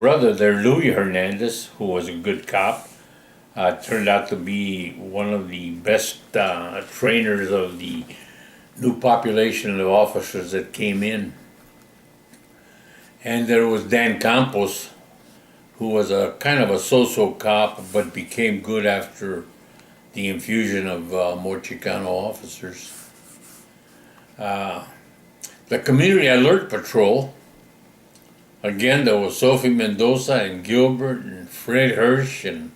Brother there, Louis Hernandez, who was a good cop, turned out to be one of the best trainers of the new population of officers that came in. And there was Dan Campos, who was a kind of a so-so cop, but became good after the infusion of more Chicano officers. The Community Alert Patrol, again, there was Sofia Mendoza and Gilbert and Fred Hirsch and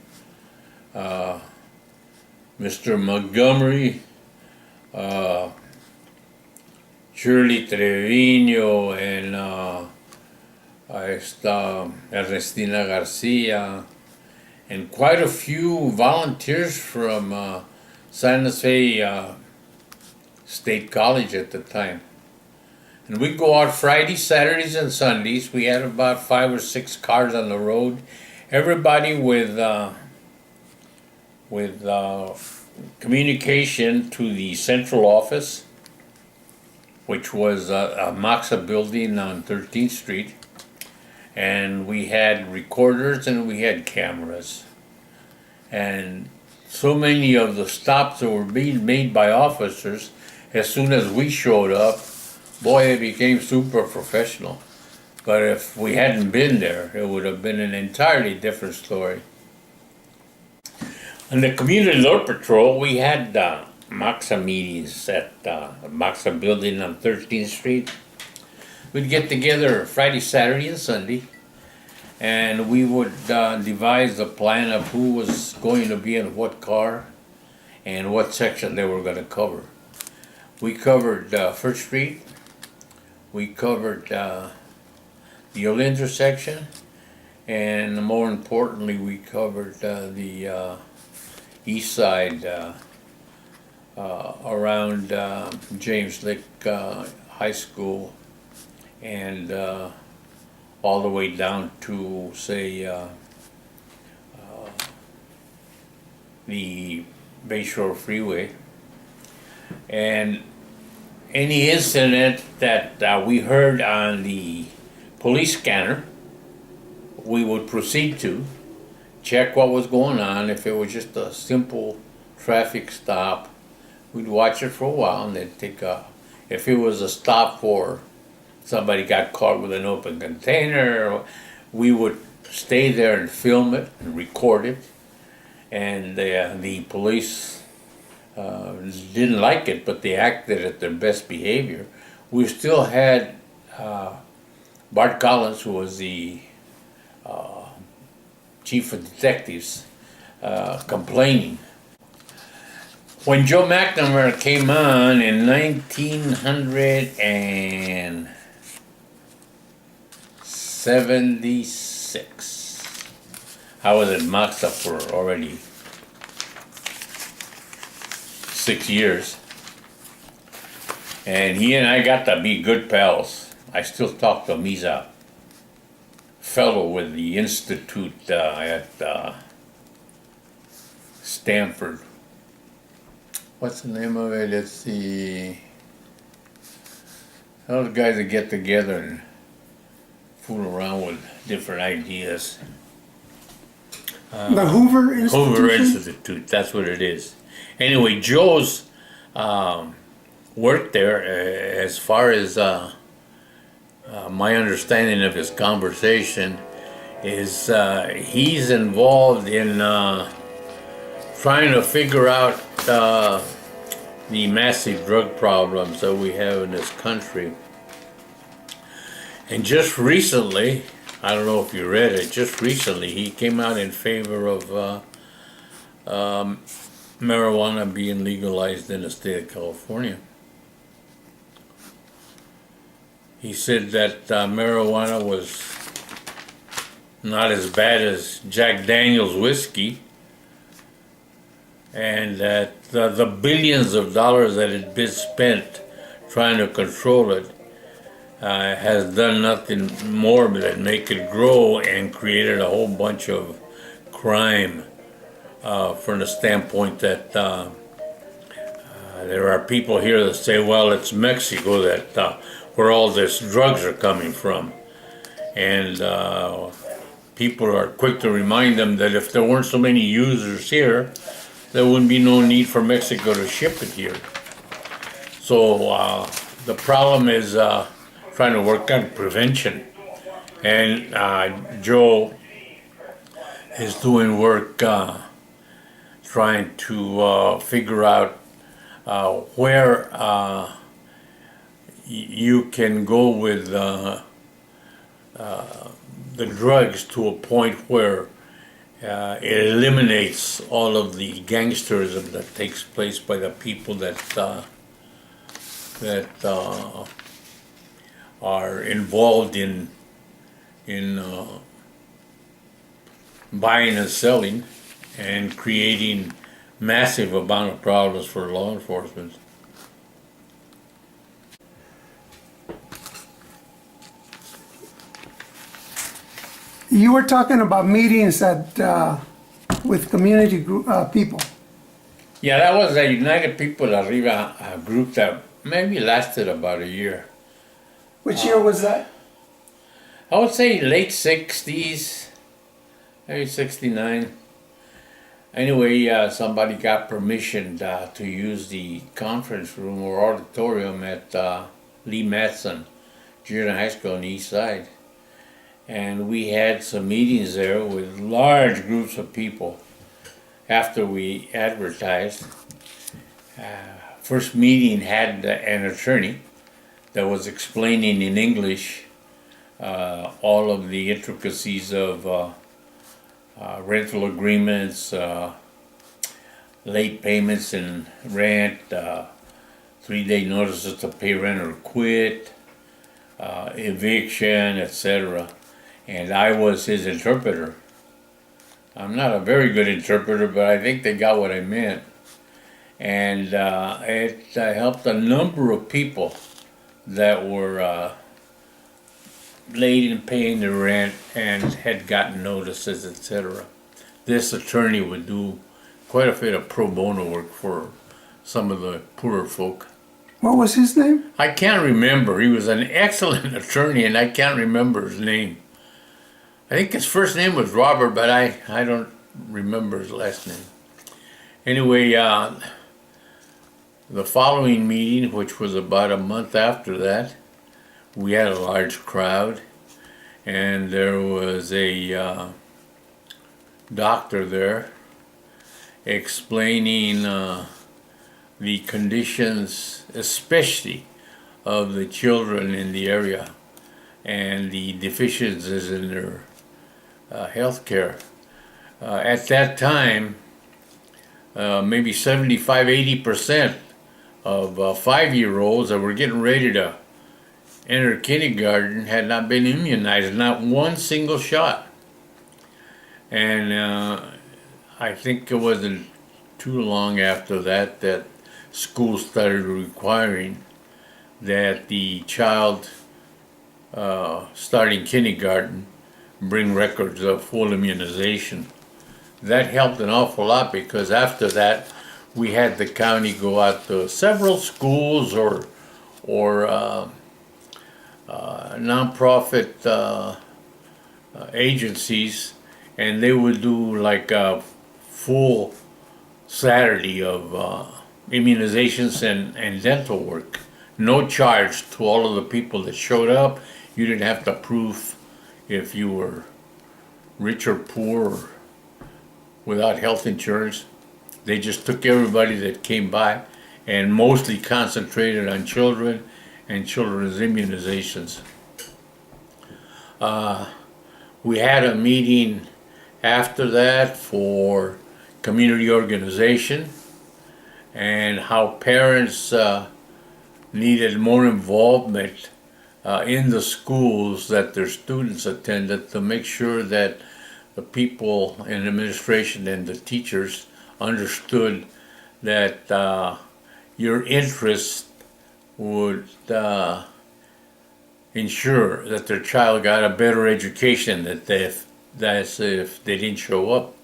Mr. Montgomery, Shirley Trevino, and Ernestina Garcia, and quite a few volunteers from San Jose State College at the time. And we'd go out Fridays, Saturdays, and Sundays. We had about 5 or 6 cars on the road. Everybody with communication to the central office, which was a Maxa building on 13th Street. And we had recorders and we had cameras. And so many of the stops that were being made by officers, as soon as we showed up, boy, it became super professional. But if we hadn't been there, it would have been an entirely different story. On the Community Alert Patrol, we had Maxa meetings at the Maxa building on 13th Street. We'd get together Friday, Saturday, and Sunday, and we would devise a plan of who was going to be in what car and what section they were going to cover. We covered First Street, we covered the old intersection, and more importantly, we covered the east side around James Lick High School, and all the way down to, say, the Bayshore Freeway. And any incident that we heard on the police scanner, we would proceed to check what was going on. If it was just a simple traffic stop, we'd watch it for a while and then take off. If it was a stop for somebody got caught with an open container, we would stay there and film it and record it. And the police didn't like it, but they acted at their best behavior. We still had Bart Collins, who was the chief of detectives, complaining. When Joe McNamera came on in 1976, I was at Maxa for already 6 years, and he and I got to be good pals. I still talk to him. He's a fellow with the Institute at Stanford. What's the name of it? It's the those guys that get together and fool around with different ideas. The Hoover Institute? Hoover Institute, that's what it is. Anyway, Joe's worked there, as far as my understanding of his conversation, is he's involved in trying to figure out the massive drug problems that we have in this country. And just recently, I don't know if you read it, just recently he came out in favor of marijuana being legalized in the state of California. He said that marijuana was not as bad as Jack Daniel's whiskey, and that the billions of dollars that had been spent trying to control it has done nothing more than make it grow and created a whole bunch of crime from the standpoint that there are people here that say, well, it's Mexico that where all this drugs are coming from. And people are quick to remind them that if there weren't so many users here, there wouldn't be no need for Mexico to ship it here. So the problem is trying to work on prevention. And Joe is doing work trying to figure out where you can go with the drugs to a point where it eliminates all of the gangsterism that takes place by the people that are involved in buying and selling and creating massive amount of problems for law enforcement. You were talking about meetings with community people. Yeah, that was a United People Arriba group that maybe lasted about a year. Which year was that? I would say late 60s, maybe 69. Anyway, somebody got permission to use the conference room or auditorium at Lee Matson Junior High School on the East Side. And we had some meetings there with large groups of people after we advertised. First meeting had an attorney that was explaining in English all of the intricacies of rental agreements, late payments in rent, 3-day notices to pay rent or quit, eviction, etc. And I was his interpreter. I'm not a very good interpreter, but I think they got what I meant. And it helped a number of people that were late in paying their rent and had gotten notices, etc. This attorney would do quite a bit of pro bono work for some of the poorer folk. What was his name? I can't remember. He was an excellent attorney, and I can't remember his name. I think his first name was Robert, but I don't remember his last name. Anyway, the following meeting, which was about a month after that, we had a large crowd, and there was a doctor there explaining the conditions, especially of the children in the area, and the deficiencies in their health care. At that time, maybe 75–80% of 5-year-olds that were getting ready to enter kindergarten had not been immunized, not one single shot. And I think it wasn't too long after that that schools started requiring that the child starting kindergarten bring records of full immunization. That helped an awful lot, because after that we had the county go out to several schools or nonprofit agencies, and they would do like a full Saturday of immunizations and dental work. No charge to all of the people that showed up. You didn't have to prove if you were rich or poor or without health insurance. They just took everybody that came by and mostly concentrated on children and children's immunizations. We had a meeting after that for community organization and how parents needed more involvement in the schools that their students attended, to make sure that the people in administration and the teachers understood that your interest would ensure that their child got a better education than if they didn't show up.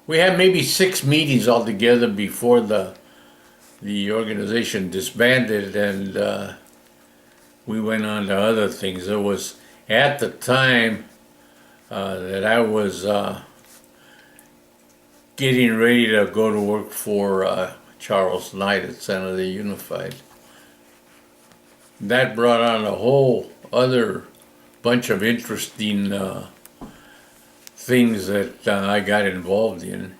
We had maybe 6 meetings altogether before the organization disbanded, and we went on to other things. There was at the time that I was getting ready to go to work for Charles Knight at San Jose Unified. That brought on a whole other bunch of interesting things that I got involved in.